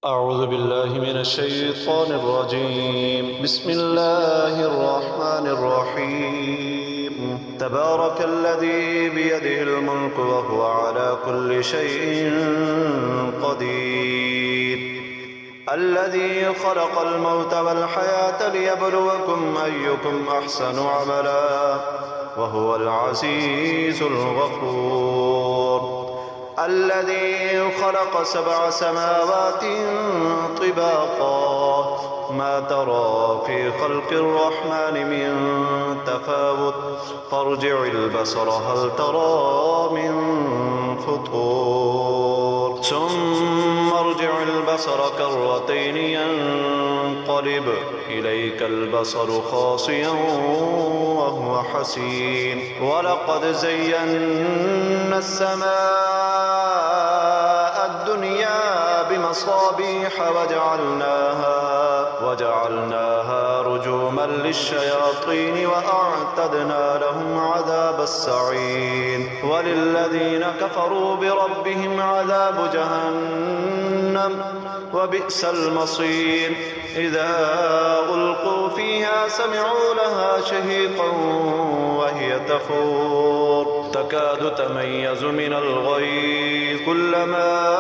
أعوذ بالله من الشيطان الرجيم. بسم الله الرحمن الرحيم. تبارك الذي بيده الملك وهو على كل شيء قدير. الذي خلق الموت والحياة ليبلوكم أيكم أحسن عملا وهو العزيز الغفور. الذي خلق 7 سماوات طباقا ما ترى في خلق الرحمن من تفاوت فارجع البصر هل ترى من فطور ثم ارجع البصر كرتين ينقلب إليك البصر خاسئا وهو حسير. ولقد زينا السماء الدنيا بمصابيح وجعلناها رجوما للشياطين وأعتدنا لهم عذاب السعير. وللذين كفروا بربهم عذاب جهنم وبئس المصير. إذا ألقوا فيها سمعوا لها شهيقا وهي تفور تكاد تميز من الغيظ كلما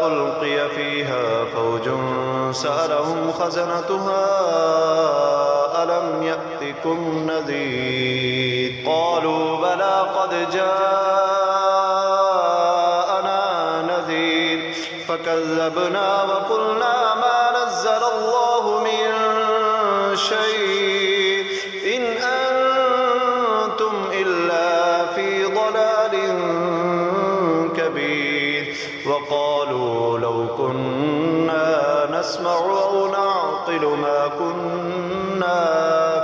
ألقي فيها فوج سألهم خزنتها ألم يأتكم نذير قالوا بلى قد جاءنا نذير فكذبنا وقلنا ما نزل الله من شيء إن أنتم إلا في ضلال كبير. وقالوا لو كنا نسمع أو نعقل ما كنا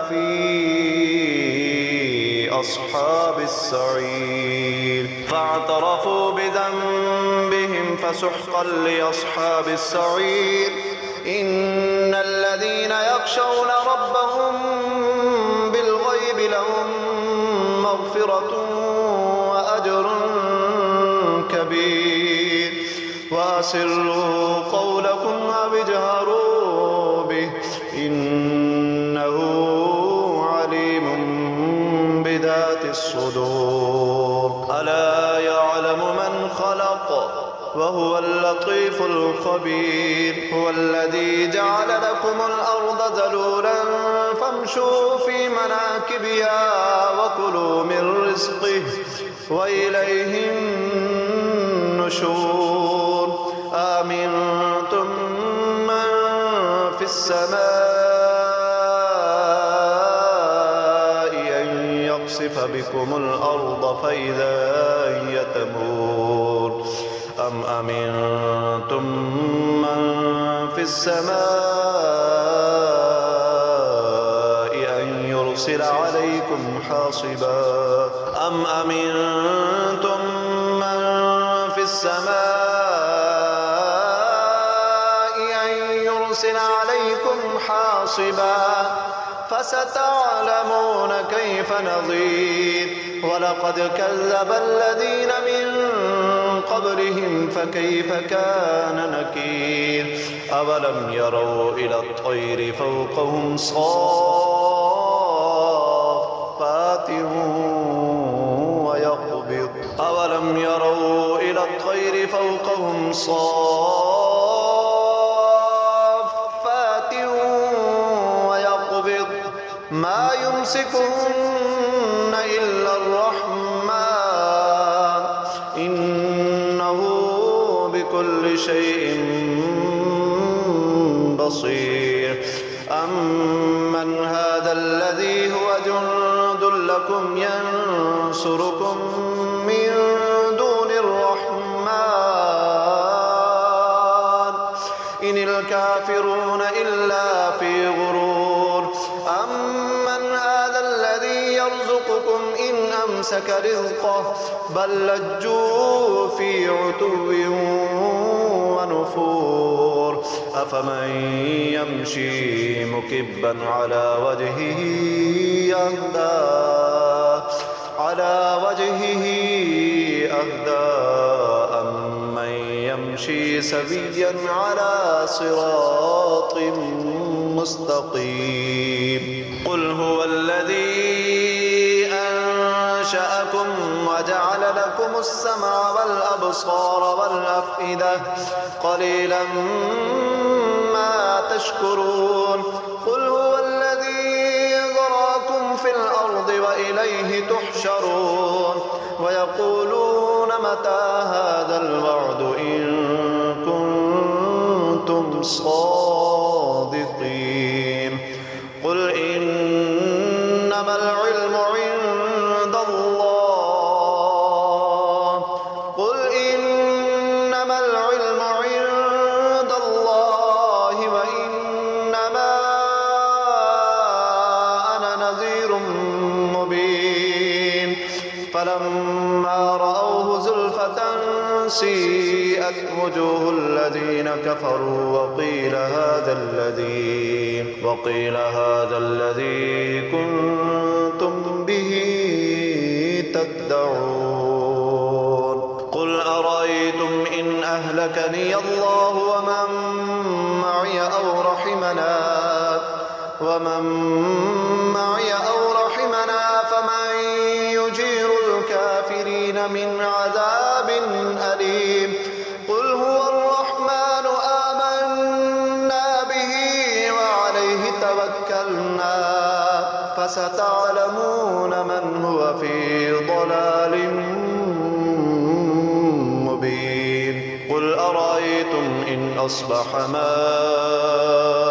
في أصحاب السعير. فاعترفوا بذنبهم فسحقا لأصحاب السعير. إن الذين يخشون ربهم بالغيب لهم مغفرة وأجر كبير. وأسروا قولكم أو اجهروا به إنه عليم بذات الصدور. ألا يعلم من خلق وهو اللطيف الخبير. هو الذي جعل لكم الأرض ذلولا فامشوا في مناكبها وكلوا من رزقه وإليه النشور. آمنتم من في السماء أن يقصف بكم الأرض فإذا هي تمور أم أمنتم من في السماء أن يرسل عليكم حاصبا أم أمنتم من في السماء أن يرسل عليكم حاصبا فستعلمون كيف نظير. ولقد كذب الذين من قبلهم فكيف كان نكير. أولم يروا إلى الطير فوقهم صافات ويقبض أولم يروا إلى الطير فوقهم صافات ويقبض ما يمسكهن إلا الرحمن إنه بكل شيء بصير. أمن هذا الذي هو جند لكم ينصركم من دون الرحمن إن الكافرون إلا في غرور. أمن هذا الذي يرزقكم إن أمسك رزقه بل لجوا في عتو ونفور. أفمن يمشي مكبا على وجهه أهدى أمن يمشي سويا على صراط مستقيم. قل هو الذي أنشأكم وجعل لكم السمع والأبصار والأفئدة قليلا ما تشكرون. قل هو الذي ذراكم في الأرض وإليه تحشرون. ويقولون متى هذا الوعد إن كنتم صادقين. قل إنما العلم عند الله. قل إنما العلم عند الله وإنما أنا نذير مبين. فلما رأوه زلفة سيئت وجوه الذين كفروا وقيل هذا الذي كنتم به تدعون. قل أرأيتم إن أهلكني الله ومن معي أو رحمنا فمن يجير الكافرين من عذاب أليم. قل هو الرحمن آمنا به وعليه توكلنا فستعلمون من هو في ضلال مبين. قل أرأيتم إن أصبح ماؤكم